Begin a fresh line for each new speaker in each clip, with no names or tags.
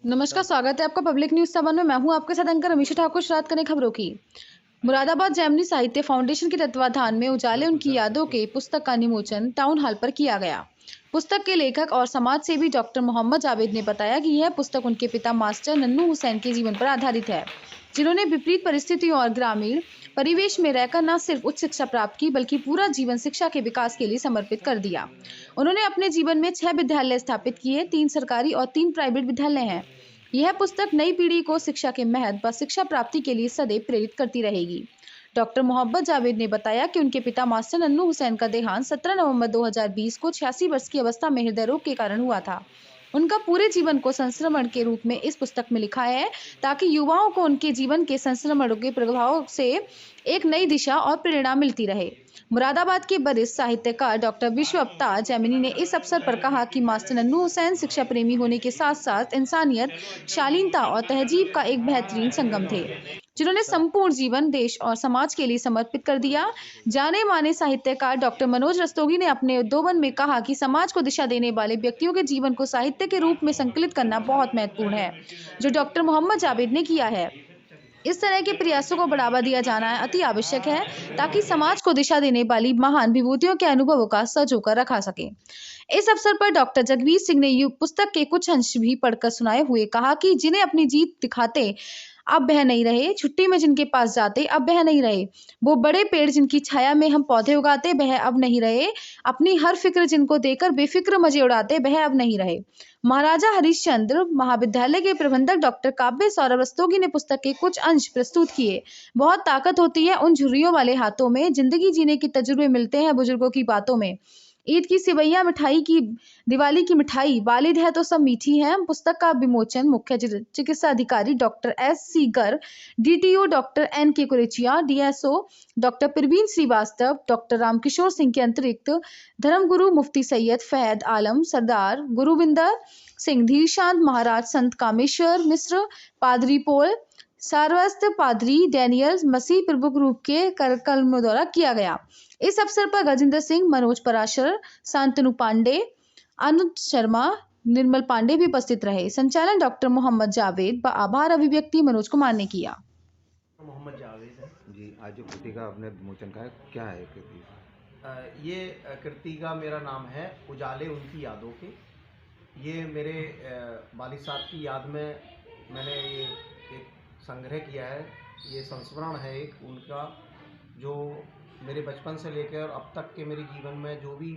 नमस्कार, स्वागत है आपका पब्लिक न्यूज़ 7 में। मैं हूं आपके साथ एंकर रमीशा ठाकुर। शुरुआत करें खबरों की। मुरादाबाद जैमिनी साहित्य फाउंडेशन के तत्वाधान में उजाले उनकी यादों के पुस्तक का विमोचन टाउन हॉल पर किया गया। पुस्तक के लेखक और समाज सेवी डॉक्टर मोहम्मद जावेद ने बताया कि यह पुस्तक उनके पिता मास्टर नन्नू हुसैन के जीवन पर आधारित है, जिन्होंने विपरीत परिस्थितियों और ग्रामीण परिवेश में रहकर न सिर्फ उच्च शिक्षा प्राप्त की, बल्कि पूरा जीवन शिक्षा के विकास के लिए समर्पित कर दिया। उन्होंने अपने जीवन में 6 विद्यालय स्थापित किए, 3 सरकारी और 3 प्राइवेट विद्यालय हैं। यह पुस्तक नई पीढ़ी को शिक्षा के महत्व व शिक्षा प्राप्ति के लिए सदैव प्रेरित करती रहेगी। डॉक्टर मोहम्मद जावेद ने बताया कि उनके पिता मास्टर नन्नू हुसैन का देहांत 17 नवंबर 2020 को 86 वर्ष की अवस्था में हृदय रोग के कारण हुआ था। उनका पूरे जीवन को संस्मरण के रूप में इस पुस्तक में लिखा है, ताकि युवाओं को उनके जीवन के संस्मरण के प्रभाव से एक नई दिशा और प्रेरणा मिलती रहे। मुरादाबाद के वरिष्ठ साहित्यकार डॉक्टर विश्व अवतार जैमिनी ने इस अवसर पर कहा कि मास्टर नन्नू हुसैन शिक्षा प्रेमी होने के साथ साथ इंसानियत, शालीनता और तहजीब का एक बेहतरीन संगम थे, जिन्होंने संपूर्ण जीवन देश और समाज के लिए समर्पित कर दिया। जाने माने साहित्यकार डॉक्टर मनोज रस्तोगी ने अपने उद्बोधन में कहा कि समाज को दिशा देने वाले व्यक्तियों के जीवन को साहित्य के रूप में संकलित करना बहुत महत्वपूर्ण है, जो डॉक्टर मोहम्मद जावेद ने किया है। इस तरह के प्रयासों को बढ़ावा दिया जाना अति आवश्यक है, ताकि समाज को दिशा देने वाली महान विभूतियों के अनुभवों का सजोकर रखा सके। इस अवसर पर डॉक्टर जगवीर सिंह ने पुस्तक के कुछ अंश भी पढ़कर सुनाए हुए कहा कि जिन्हें अपनी जीत दिखाते अब वह नहीं रहे, छुट्टी में जिनके पास जाते अब वह नहीं रहे, वो बड़े पेड़ जिनकी छाया में हम पौधे उगाते वह अब नहीं रहे, अपनी हर फिक्र जिनको देकर बेफिक्र मजे उड़ाते वह अब नहीं रहे। महाराजा हरिश्चंद्र महाविद्यालय के प्रबंधक डॉक्टर काव्य सौरभ रस्तोगी ने पुस्तक के कुछ अंश प्रस्तुत किए। बहुत ताकत होती है उन झुर्रियों वाले हाथों में, जिंदगी जीने के तजुर्बे मिलते हैं बुजुर्गों की बातों में। ईद की सिवैया मिठाई की, दिवाली की मिठाई, वालिद है तो सब मीठी है। पुस्तक का विमोचन मुख्य चिकित्सा अधिकारी doctor S.C. Garg, DTO doctor N.K. Kurechia, DSO doctor Praveen Srivastava, doctor Ramkishore Singh के अतिरिक्त धर्मगुरु मुफ्ती सैयद फैद आलम, सरदार गुरुविंदर सिंह, धीरशांत महाराज, संत कामेश्वर मिश्र, पादरी पोल सारवस्त, पादरी डैनियल मसीह प्रमुख रूप के कार्यक्रम द्वारा किया गया। इस अवसर पर गजेंद्र सिंह, मनोज पराशर, शांतनु पांडे, अनुज शर्मा, निर्मल पांडे भी उपस्थित रहे। संचालन डॉक्टर मोहम्मद जावेद व आभार अभिव्यक्ति मनोज कुमार ने किया।
मोहम्मद जावेद है
जी। आज जो कृति का आपने विमोचन का है, क्या है कृति?
ये कृति का मेरा नाम है उजाले उनकी यादों के। ये मेरे वालिद साहब की याद में मैंने ये एक संग्रह किया है। ये संस्मरण है एक उनका, जो मेरे बचपन से लेकर अब तक के मेरे जीवन में जो भी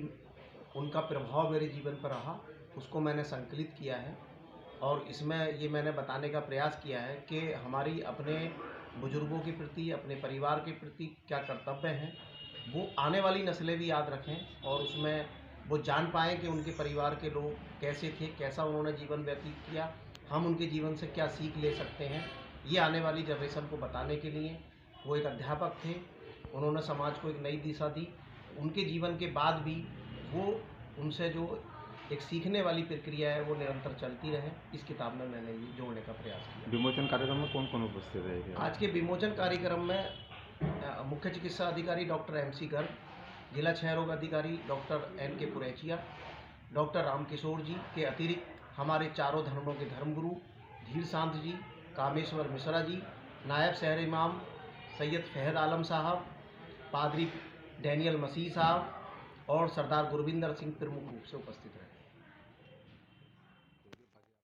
उनका प्रभाव मेरे जीवन पर रहा, उसको मैंने संकलित किया है। और इसमें ये मैंने बताने का प्रयास किया है कि हमारी अपने बुजुर्गों के प्रति, अपने परिवार के प्रति क्या कर्तव्य हैं, वो आने वाली नस्लें भी याद रखें और उसमें वो जान पाएँ कि उनके परिवार के लोग कैसे थे, कैसा उन्होंने जीवन व्यतीत किया, हम उनके जीवन से क्या सीख ले सकते हैं। ये आने वाली जनरेशन को बताने के लिए वो एक अध्यापक थे, उन्होंने समाज को एक नई दिशा दी। उनके जीवन के बाद भी वो उनसे जो एक सीखने वाली प्रक्रिया है वो निरंतर चलती रहे। इस किताब में मैंने ये जोड़ने का प्रयास किया।
विमोचन कार्यक्रम में कौन कौन उपस्थित रहेगा?
आज के विमोचन कार्यक्रम में मुख्य चिकित्सा अधिकारी डॉक्टर M.C. गर्ग, जिला क्षय रोग अधिकारी डॉक्टर N.K. कुरेचिया, डॉक्टर रामकिशोर जी के अतिरिक्त हमारे चारों धर्मों के धर्मगुरु धीरशांत जी, कामेश्वर मिश्रा जी, नायब शहर इमाम सैयद फहद आलम साहब, पादरी डैनियल मसीह साहब और सरदार गुरविंदर सिंह प्रमुख रूप से उपस्थित रहे।